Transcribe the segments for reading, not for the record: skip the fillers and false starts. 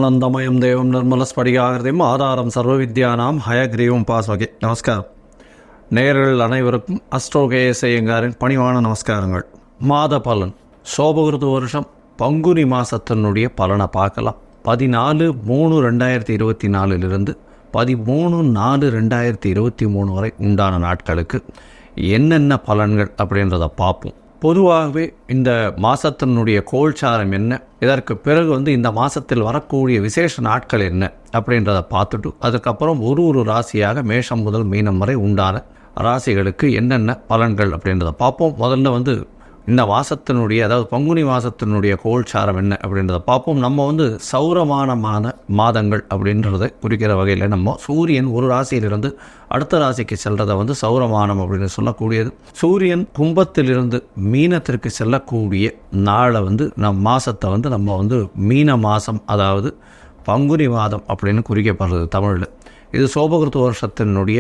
ஞானானந்தமயம் தேவம் நிர்மலஸ்படிகாகிருதியும் ஆதாரம் சர்வ வித்யானாம் ஹயக்ரீவம் பாஸ்வகே. நமஸ்காரம். நேயர்கள் அனைவருக்கும் அஸ்ட்ரோகேஎஸ்ஐயங்காரின் பணிவான நமஸ்காரங்கள். மாத பலன் சோபகிருது வருஷம் பங்குனி மாதத்தினுடைய பலனை பார்க்கலாம். 14/3/2024 13/4/2023 வரை உண்டான நாட்களுக்கு என்னென்ன பலன்கள் அப்படின்றத பார்ப்போம். பொதுவாகவே இந்த மாதத்தினுடைய கோல்சாரம் என்ன, இதற்கு பிறகு இந்த மாதத்தில் வரக்கூடிய விசேஷ நாட்கள் என்ன அப்படின்றத பார்த்துட்டு அதுக்கப்புறம் ஒரு ராசியாக மேஷம் முதல் மீனம் வரை உண்டான ராசிகளுக்கு என்னென்ன பலன்கள் அப்படின்றத பார்ப்போம். முதல்ல இந்த மாதத்தினுடைய அதாவது பங்குனி மாதத்தினுடைய கோல்சாரம் என்ன அப்படின்றத பார்ப்போம். நம்ம சௌரமான மாதங்கள் அப்படின்றத குறிக்கிற வகையில் நம்ம சூரியன் ஒரு ராசியிலிருந்து அடுத்த ராசிக்கு செல்றதை சௌரமானம் அப்படின்னு சொல்லக்கூடியது. சூரியன் கும்பத்திலிருந்து மீனத்திற்கு செல்லக்கூடிய நாளை மாதத்தை நம்ம மீன மாதம் அதாவது பங்குனி மாதம் அப்படின்னு குறிக்கப்படுறது தமிழில். இது சோபகிருத்து வருஷத்தினுடைய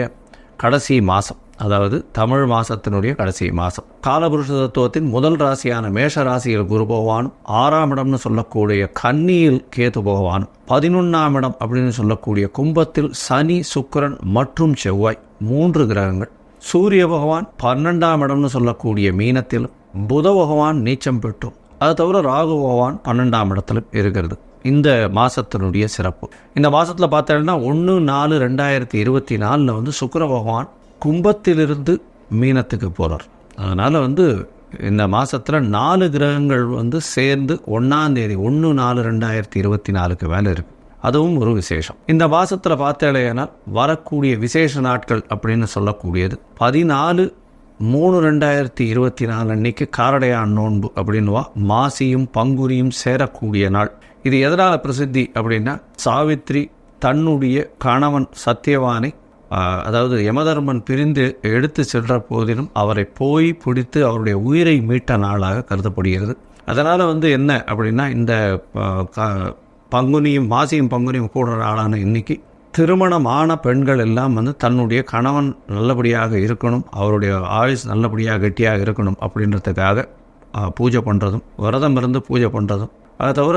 கடைசி மாதம், அதாவது தமிழ் மாதத்தினுடைய கடைசி மாதம். காலபுருஷ தத்துவத்தின் முதல் ராசியான மேஷ ராசியில் குரு பகவானும் 6ஆம் இடம்னு சொல்லக்கூடிய கன்னியில் கேது பகவானும் 11ஆம் இடம் அப்படின்னு சொல்லக்கூடிய கும்பத்தில் சனி சுக்கிரன் மற்றும் செவ்வாய் 3 கிரகங்கள். சூரிய பகவான் 12ஆம் இடம்னு சொல்லக்கூடிய மீனத்திலும் புத பகவான் நீச்சம் பெற்றும் அது தவிர ராகு பகவான் 12ஆம் இடத்திலும் இருக்கிறது. இந்த மாதத்தினுடைய சிறப்பு இந்த மாதத்தில் பார்த்தீங்கன்னா 1/4/2024 சுக்கிர பகவான் கும்பத்திலிருந்து மீனத்துக்கு போகிறார். அதனால் இந்த மாதத்தில் 4 கிரகங்கள் சேர்ந்து 1ஆம் தேதி 1/4/2024 மேலே இருக்குது. அதுவும் ஒரு விசேஷம். இந்த மாதத்தில் பார்த்தேனால் வரக்கூடிய விசேஷ நாட்கள் அப்படின்னு சொல்லக்கூடியது 14/3/2024 அன்னைக்கு காரடையான் நோன்பு அப்படின்வா மாசியும் பங்குனியும் சேரக்கூடிய நாள். இது எதனால் பிரசித்தி அப்படின்னா, சாவித்ரி தன்னுடைய கணவன் சத்தியவானை அதாவது யமதர்மன் பிரிந்து எடுத்து சென்ற போதிலும் அவரை போய் பிடித்து அவருடைய உயிரை மீட்ட நாளாக கருதப்படுகிறது. அதனால் என்ன அப்படின்னா, இந்த பங்குனியும் மாசியும் பங்குனியும் கூட நாளான இன்னைக்கு திருமணமான பெண்கள் எல்லாம் தன்னுடைய கணவன் நல்லபடியாக இருக்கணும், அவருடைய ஆயுஸ் நல்லபடியாக கெட்டியாக இருக்கணும் அப்படின்றதுக்காக பூஜை பண்ணுறதும் விரதம் இருந்து பூஜை பண்ணுறதும், அதை தவிர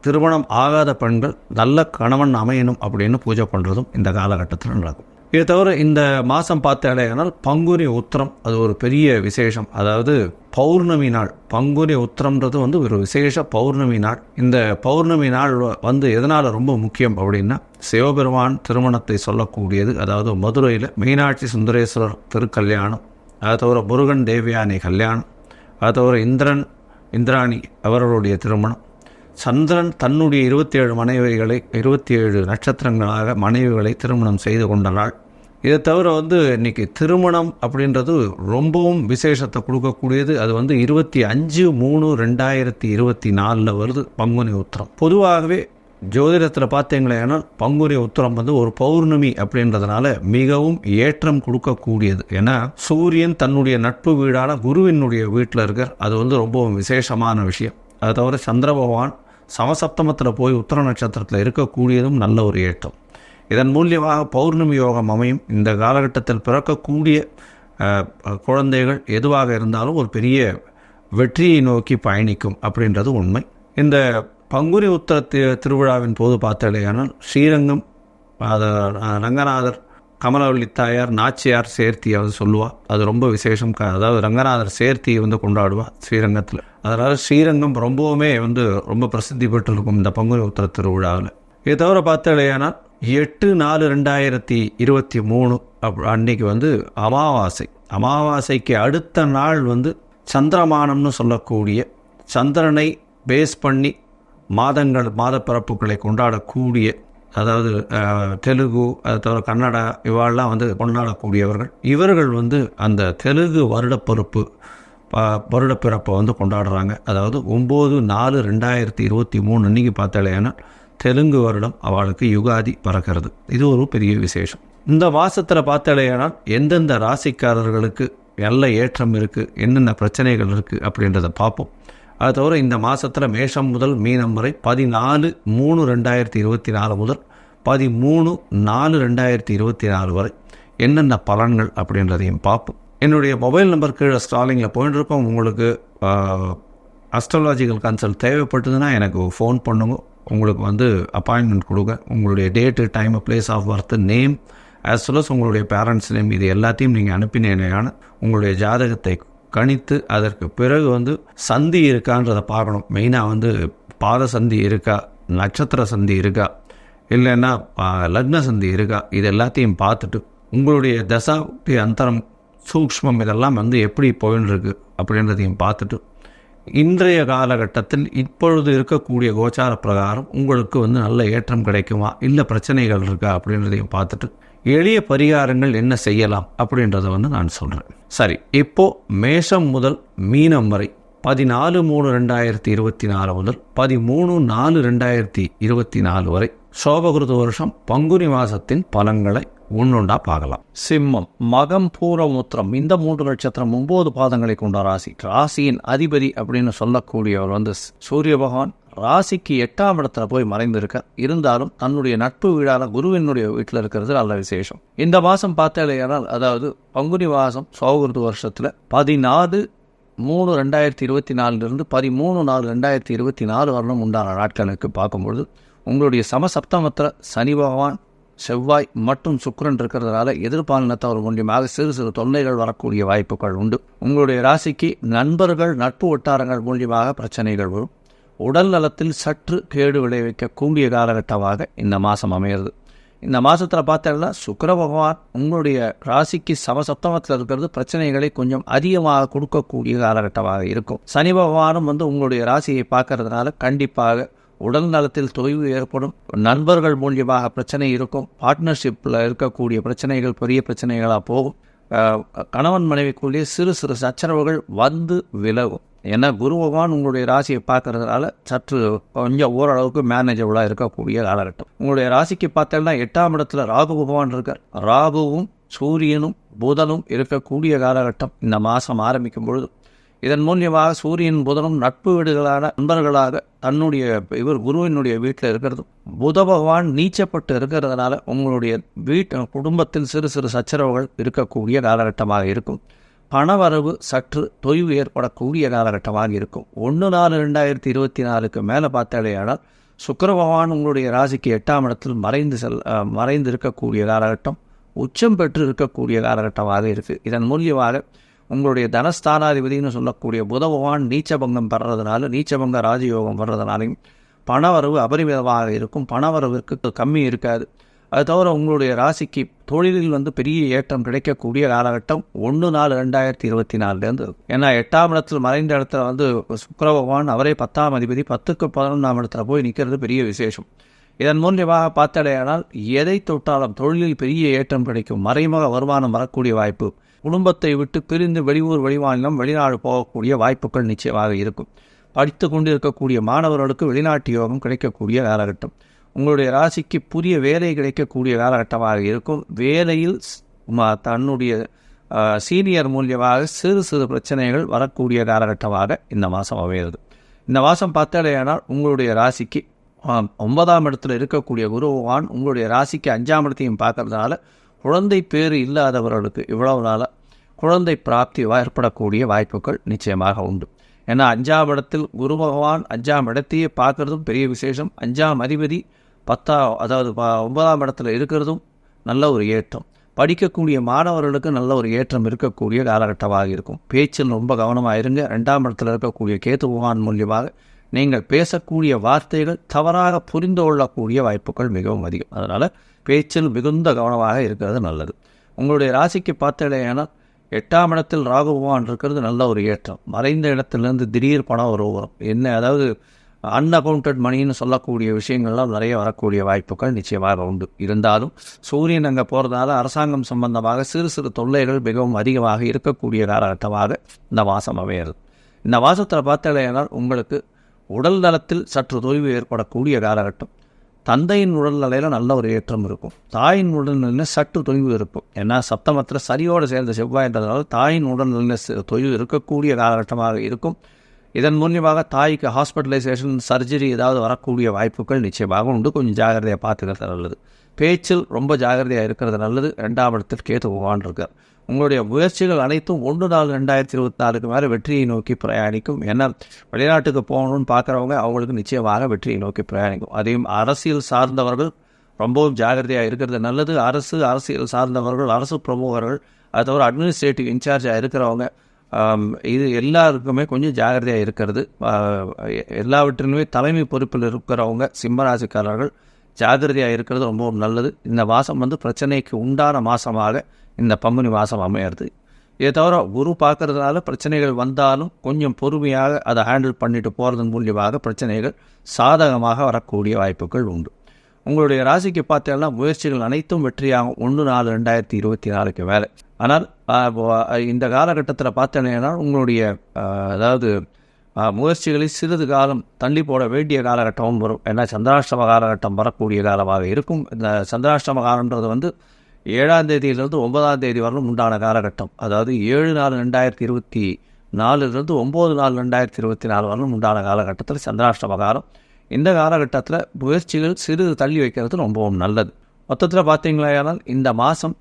திருமணம் ஆகாத பெண்கள் நல்ல கணவன் அமையணும் அப்படின்னு பூஜை பண்ணுறதும் இந்த காலகட்டத்தில் நடக்கும். இதை தவிர இந்த மாதம் பார்த்தாலேனால் பங்குனி உத்திரம் அது ஒரு பெரிய விசேஷம். அதாவது பௌர்ணமி நாள். பங்குனி உத்திரம்ன்றது ஒரு விசேஷ பௌர்ணமி நாள். இந்த பௌர்ணமி நாள் எதனால் ரொம்ப முக்கியம் அப்படின்னா, சிவபெருமான் திருமணத்தை சொல்லக்கூடியது. அதாவது மதுரையில் மீனாட்சி சுந்தரேஸ்வரர் திருக்கல்யாணம், அதை தவிர முருகன் தேவயானி கல்யாணம், அதை தவிர இந்திராணி அவர்களுடைய திருமணம், சந்திரன் தன்னுடைய 27 மனைவிகளை 27 நட்சத்திரங்களாக மனைவிகளை திருமணம் செய்து கொண்ட நாள். இதை தவிர இன்னைக்கு திருமணம் அப்படின்றது ரொம்பவும் விசேஷத்தை கொடுக்கக்கூடியது. அது 25/3/2024 வருது பங்குனி உத்திரம். பொதுவாகவே ஜோதிடத்தில் பார்த்தீங்களேனா பங்குனி உத்திரம் ஒரு பௌர்ணமி அப்படின்றதுனால மிகவும் ஏற்றம் கொடுக்கக்கூடியது. ஏன்னா சூரியன் தன்னுடைய நட்பு வீடான குருவினுடைய வீட்டில் இருக்கார். அது ரொம்பவும் விசேஷமான விஷயம். அதை தவிர சந்திர பகவான் சமசப்தமத்தில் போய் உத்தர நட்சத்திரத்தில் இருக்கக்கூடியதும் நல்ல ஒரு ஏற்றம். இதன் மூலியமாக பௌர்ணமி யோகம் அமையும். இந்த காலகட்டத்தில் பிறக்கக்கூடிய குழந்தைகள் எதுவாக இருந்தாலும் ஒரு பெரிய வெற்றியை நோக்கி பயணிக்கும் அப்படின்றது உண்மை. இந்த பங்குனி உத்திர திருவிழாவின் போது பார்த்தாலேயானால் ஸ்ரீரங்கம் ரங்கநாதர் கமலவள்ளி தாயார் நாச்சியார் சேர்த்தி சொல்லுவாள். அது ரொம்ப விசேஷம். அதாவது ரங்கநாதர் சேர்த்தி கொண்டாடுவாள் ஸ்ரீரங்கத்தில். அதனால் ஸ்ரீரங்கம் ரொம்பவுமே ரொம்ப பிரசித்தி பெற்றிருக்கும் இந்த பங்குனி உத்திர திருவிழாவில். இதை தவிர பார்த்தாலேயானால் 8/4/2023 அன்னைக்கு அமாவாசை. அமாவாசைக்கு அடுத்த நாள் சந்திரமானம்னு சொல்லக்கூடிய சந்திரனை பேஸ் பண்ணி மாதப்பிறப்புகளை கொண்டாடக்கூடிய, அதாவது தெலுங்கு அதை தவிர கன்னடா இவாளெலாம் கொண்டாடக்கூடியவர்கள். இவர்கள் அந்த தெலுங்கு வருடப்பிறப்பை கொண்டாடுறாங்க. அதாவது 9/4/2023 அன்றைக்கி பார்த்தாலேனா தெலுங்கு வருடம் அவளுக்கு யுகாதி பறக்கிறது. இது ஒரு பெரிய விசேஷம். இந்த மாதத்தில் பார்த்தாலேனால் எந்தெந்த ராசிக்காரர்களுக்கு நல்ல ஏற்றம் இருக்குது, என்னென்ன பிரச்சனைகள் இருக்குது அப்படின்றத பார்ப்போம். அது தவிர இந்த மாதத்தில் மேஷம் முதல் மீனம் வரை 14/3/2024 முதல் 13/4/2024 வரை என்னென்ன பலன்கள் அப்படின்றதையும் பார்ப்போம். என்னுடைய மொபைல் நம்பர் கீழே ஸ்டாலிங்கில் போயிட்டு இருக்கோம். உங்களுக்கு அஸ்ட்ராலாஜிக்கல் கன்சல்ட் தேவைப்பட்டதுன்னா எனக்கு ஃபோன் பண்ணுங்க. உங்களுக்கு வந்து அப்பாயின்மெண்ட் கொடுக்க, உங்களுடைய date, time, place of birth, name as well as உங்களுடைய பேரண்ட்ஸ் நேம், இது எல்லாத்தையும் நீங்கள் அனுப்பினேன்னா உங்களுடைய ஜாதகத்தை கணித்து அதற்கு பிறகு வந்து சந்தி இருக்கான்றதை பார்க்கணும். மெயினாக வந்து பாத சந்தி இருக்கா, நட்சத்திர சந்தி இருக்கா, இல்லைன்னா லக்ன சந்தி இருக்கா, இது எல்லாத்தையும் பார்த்துட்டு உங்களுடைய தசாப்தி அந்தரம் சூக்ஷ்மம் இதெல்லாம் வந்து எப்படி போயின்னு இருக்கு அப்படின்றதையும் பார்த்துட்டு இன்றைய காலகட்டத்தில் இப்பொழுது இருக்கக்கூடிய கோச்சார பிரகாரம் உங்களுக்கு வந்து நல்ல ஏற்றம் கிடைக்குமா, இல்லை பிரச்சனைகள் இருக்கா அப்படின்றதையும் பார்த்துட்டு எளிய பரிகாரங்கள் என்ன செய்யலாம் அப்படின்றத வந்து நான் சொல்கிறேன். சரி, இப்போது மேஷம் முதல் மீனம் வரை 14/3/2024 முதல் 13/4/2024 வரை சோபகிருத வருஷம் பங்குனி மாதத்தின் பலன்களை ஒன்றுண்டா பார்க்கலாம். சிம்மம், மகம், பூரம், உத்திரம் இந்த 3 நட்சத்திரம் 9 பாதங்களை கொண்ட ராசி. ராசியின் அதிபதி அப்படின்னு சொல்லக்கூடியவர் வந்து சூரிய பகவான் ராசிக்கு 8ஆம் இடத்துல போய் மறைந்திருக்கார். இருந்தாலும் தன்னுடைய நட்பு வீடான குருவினுடைய வீட்டில் இருக்கிறது நல்ல விசேஷம். இந்த மாதம் பார்த்தாலேயானால், அதாவது பங்குனி மாதம் சோபகிருத வருஷத்தில் 14/3/2024 13/4/2024 வரணும் உண்டான நாட்களுக்கு பார்க்கும்பொழுது உங்களுடைய சமசப்தமத்தில் சனி பகவான், செவ்வாய் மற்றும் சுக்கிரன் இருக்கிறதுனால எதிர்பாலினத்தவர் மூலியமாக சிறு சிறு தொல்லைகள் வரக்கூடிய வாய்ப்புகள் உண்டு. உங்களுடைய ராசிக்கு நண்பர்கள், நட்பு வட்டாரங்கள் மூலியமாக பிரச்சனைகள் வரும். உடல் நலத்தில் சற்று கேடு விளைவிக்கக்கூடிய காலகட்டமாக இந்த மாதம் அமைகிறது. இந்த மாதத்தில் பார்த்தீங்கன்னா சுக்கிர பகவான் உங்களுடைய ராசிக்கு சமசப்தமத்தில் இருக்கிறது பிரச்சனைகளை கொஞ்சம் அதிகமாக கொடுக்கக்கூடிய காலகட்டமாக இருக்கும். சனி பகவானும் வந்து உங்களுடைய ராசியை பார்க்கறதுனால கண்டிப்பாக உடல் நலத்தில் தொய்வு ஏற்படும். நண்பர்கள் மூலியமாக பிரச்சனை இருக்கும். பார்ட்னர்ஷிப்பில் இருக்கக்கூடிய பிரச்சனைகள் பெரிய பிரச்சனைகளாக போகும். கணவன் மனைவிக்குள்ளே சிறு சிறு சச்சரவுகள் வந்து விலகும். ஏன்னா குரு பகவான் உங்களுடைய ராசியை பார்க்கறதுனால சற்று கொஞ்சம் ஓரளவுக்கு மேனேஜபிளாக இருக்கக்கூடிய காலகட்டம். உங்களுடைய ராசிக்கு பார்த்தீங்கன்னா 8ஆம் இடத்துல ராகு பகவான் இருக்கார். ராகுவும் சூரியனும் புதனும் இருக்கக்கூடிய காலகட்டம் இந்த மாதம் ஆரம்பிக்கும் பொழுது இதன் மூலியமாக சூரியன் புதனும் நட்பு வீடுகளான நண்பர்களாக தன்னுடைய குருவினுடைய வீட்டில் இருக்கிறதும், புத பகவான் நீச்சப்பட்டு இருக்கிறதுனால உங்களுடைய குடும்பத்தில் சிறு சிறு சச்சரவுகள் இருக்கக்கூடிய காலகட்டமாக இருக்கும். பணவரவு சற்று தொய்வு ஏற்படக்கூடிய காலகட்டமாக இருக்கும். 1/4/2024 மேலே பார்த்தாலேயானால் சுக்கிர பகவான் உங்களுடைய ராசிக்கு 8ஆம் இடத்தில் மறைந்து இருக்கக்கூடிய காலகட்டம், உச்சம் பெற்று இருக்கக்கூடிய காலகட்டமாக இருக்குது. இதன் மூலியமாக உங்களுடைய தனஸ்தானாதிபதினு சொல்லக்கூடிய புத பகவான் நீச்சபங்கம் பெறதுனால, நீச்சபங்க ராஜயோகம் வர்றதுனாலையும் பணவரவு அபரிமிதமாக இருக்கும். பணவரவிற்கு கம்மி இருக்காது. அது தவிர உங்களுடைய ராசிக்கு தொழிலில் வந்து பெரிய ஏற்றம் கிடைக்கக்கூடிய காலகட்டம் 1/4/2024 இருக்கும். ஏன்னா 8ஆம் இடத்தில் மறைந்த இடத்துல வந்து சுக்கிர பகவான் அவரே 10ஆம் அதிபதி 10க்கு 11ஆம் இடத்துல போய் நிற்கிறது பெரிய விசேஷம். இதன் மூலியமாக பார்த்தடையானால் எதை தொட்டாலும் தொழிலில் பெரிய ஏற்றம் கிடைக்கும். மறைமுக வருமானம் வரக்கூடிய வாய்ப்பு, குடும்பத்தை விட்டு பிரிந்து வெளியூர், வெளிமாநிலம், வெளிநாடு போகக்கூடிய வாய்ப்புகள் நிச்சயமாக இருக்கும். படித்து கொண்டு இருக்கக்கூடிய மாணவர்களுக்கு வெளிநாட்டு யோகம் கிடைக்கக்கூடிய காலகட்டம். உங்களுடைய ராசிக்கு புதிய வேலை கிடைக்கக்கூடிய காலகட்டமாக இருக்கும். வேலையில் தன்னுடைய சீனியர் மூலியமாக சிறு சிறு பிரச்சனைகள் வரக்கூடிய காலகட்டமாக இந்த மாதம் அமைகிறது. இந்த மாதம் பார்த்தாலேயானால் உங்களுடைய ராசிக்கு 9ஆம் இடத்துல இருக்கக்கூடிய குரு பகவான் உங்களுடைய ராசிக்கு 5ஆம் இடத்தையும் பார்க்கறதுனால குழந்தை பேறு இல்லாதவர்களுக்கு இவ்வளவு நாளாக குழந்தை பிராப்தி ஏற்படக்கூடிய வாய்ப்புகள் நிச்சயமாக உண்டு. ஏன்னா 5ஆம் இடத்தில் குரு பகவான் 5ஆம் இடத்தையே பார்க்கறதும் பெரிய விசேஷம். 5ஆம் அதிபதி 9ஆம் இடத்துல இருக்கிறதும் நல்ல ஒரு ஏற்றம். படிக்கக்கூடிய மாணவர்களுக்கு நல்ல ஒரு ஏற்றம் இருக்கக்கூடிய காலகட்டமாக இருக்கும். பேச்சில் ரொம்ப கவனமாக இருங்க. 2ஆம் இடத்துல இருக்கக்கூடிய கேது பகவான் மூலியமாக நீங்கள் பேசக்கூடிய வார்த்தைகள் தவறாக புரிந்து கொள்ளக்கூடிய வாய்ப்புகள் மிகவும் அதிகம். அதனால் பேச்சில் மிகுந்த கவனமாக இருக்கிறது நல்லது. உங்களுடைய ராசிக்கு பார்த்தடையானால் 8ஆம் இடத்தில் ராகு பகவான் இருக்கிறது நல்ல ஒரு ஏற்றம். மறைந்த இடத்துலேருந்து திடீர் பணம் வரும். என்ன, அதாவது அன்அக்கௌண்டட் மணின்னு சொல்லக்கூடிய விஷயங்கள்லாம் நிறைய வரக்கூடிய வாய்ப்புகள் நிச்சயமாக உண்டு. இருந்தாலும் சூரியன் அங்கே போகிறதுனால அரசாங்கம் சம்பந்தமாக சிறு சிறு தொல்லைகள் மிகவும் அதிகமாக இருக்கக்கூடிய காலகட்டமாக இந்த மாதம் அமைகிறது. இந்த மாதத்தில் பார்த்தடையானால் உங்களுக்கு உடல் நலத்தில் சற்று தொய்வு ஏற்படக்கூடிய காலகட்டம். தந்தையின் உடல்நிலையில் நல்ல ஒரு ஏற்றம் இருக்கும். தாயின் உடல்நிலையில் சற்று தொய்வு இருக்கும். ஏன்னா சப்தமத்தில் சரியோடு சேர்ந்த செவ்வாய்ன்றதுனால தாயின் உடல்நிலையில் தொய்வு இருக்கக்கூடிய காலகட்டமாக இருக்கும். இதன் மூலியமாக தாய்க்கு ஹாஸ்பிட்டலைசேஷன், சர்ஜரி ஏதாவது வரக்கூடிய வாய்ப்புகள் நிச்சயமாக உண்டு. கொஞ்சம் ஜாகிரதையாக பார்த்துக்கிறது நல்லது. பேச்சில் ரொம்ப ஜாகிரதையாக இருக்கிறது நல்லது. 2ஆம் இடத்தில் கேது பகவான் இருக்கார். உங்களுடைய முயற்சிகள் அனைத்தும் 1/4/2024 மேலே வெற்றியை நோக்கி பிரயாணிக்கும். ஏன்னா வெளிநாட்டுக்கு போகணும்னு பார்க்குறவங்க அவங்களுக்கு நிச்சயமாக வெற்றியை நோக்கி பிரயாணிக்கும். அதையும் அரசியல் சார்ந்தவர்கள் ரொம்பவும் ஜாகிரதையாக இருக்கிறது நல்லது. அரசியல் சார்ந்தவர்கள், அரசு பிரமுகர்கள், அது தவிர அட்மினிஸ்ட்ரேட்டிவ் இன்சார்ஜாக இருக்கிறவங்க, இது எல்லாருக்குமே கொஞ்சம் ஜாகிரதையாக இருக்கிறது. எல்லாவற்றிலுமே தலைமை பொறுப்பில் இருக்கிறவங்க சிம்மராசிக்காரர்கள் ஜாகிரதையாக இருக்கிறது ரொம்பவும் நல்லது. இந்த மாதம் பிரச்சனைக்கு உண்டான மாதமாக இந்த பங்குனி மாதம் அமையிறது. இதை தவிர குரு பார்க்கறதுனால பிரச்சனைகள் வந்தாலும் கொஞ்சம் பொறுமையாக அதை ஹேண்டில் பண்ணிட்டு போகிறதன் மூலியமாக பிரச்சனைகள் சாதகமாக வரக்கூடிய வாய்ப்புகள் உண்டு. உங்களுடைய ராசிக்கு பார்த்தீங்கன்னா முயற்சிகள் அனைத்தும் வெற்றியாகும் 1/4/2024 மேலே. ஆனால் இந்த காலகட்டத்தில் பார்த்தீங்கன்னா உங்களுடைய அதாவது முயற்சிகளை சிறிது காலம் தள்ளி போட வேண்டிய காலகட்டமும் வரும். ஏன்னா சந்திராஷ்டம காலகட்டம் வரக்கூடிய காலமாக இருக்கும். இந்த சந்திராஷ்டம காலன்றது 7ஆம் தேதியிலிருந்து 9ஆம் தேதி வரலும் உண்டான காலகட்டம். அதாவது 7/4/2024 9/4/2024 வரலும் உண்டான காலகட்டத்தில் சந்திராஷ்டம காலம். இந்த காலகட்டத்தில் முயற்சிகள் சிறிது தள்ளி வைக்கிறது ரொம்பவும் நல்லது. மொத்தத்தில் பார்த்தீங்களா, இந்த மாதம்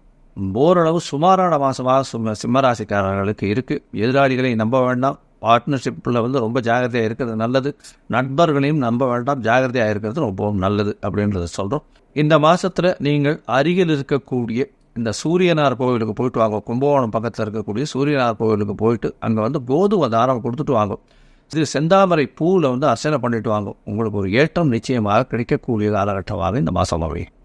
ஓரளவு சுமாரான மாதமாக சிம்மராசிக்காரர்களுக்கு இருக்குது. எதிராளிகளை நம்ப வேண்டாம். பார்ட்னர்ஷிப்பில் ரொம்ப ஜாகிரதையாக இருக்கிறது நல்லது. நண்பர்களையும் நம்ப வேண்டாம், ஜாகிரதையாக இருக்கிறது ரொம்பவும் நல்லது அப்படின்றத சொல்கிறோம். இந்த மாதத்தில் நீங்கள் அருகில் இருக்கக்கூடிய இந்த சூரியனார் கோவிலுக்கு போயிட்டு வாங்க. கும்பகோணம் பக்கத்தில் இருக்கக்கூடிய சூரியனார் கோவிலுக்கு போயிட்டு அங்கே கோதுமை தாரம் கொடுத்துட்டு வாங்க. இது செந்தாமரை பூவில் அர்ச்சனை பண்ணிட்டு வாங்க. உங்களுக்கு ஒரு ஏற்றம் நிச்சயமாக கிடைக்கக்கூடிய காலகட்டமாக இந்த மாதம் அமையும்.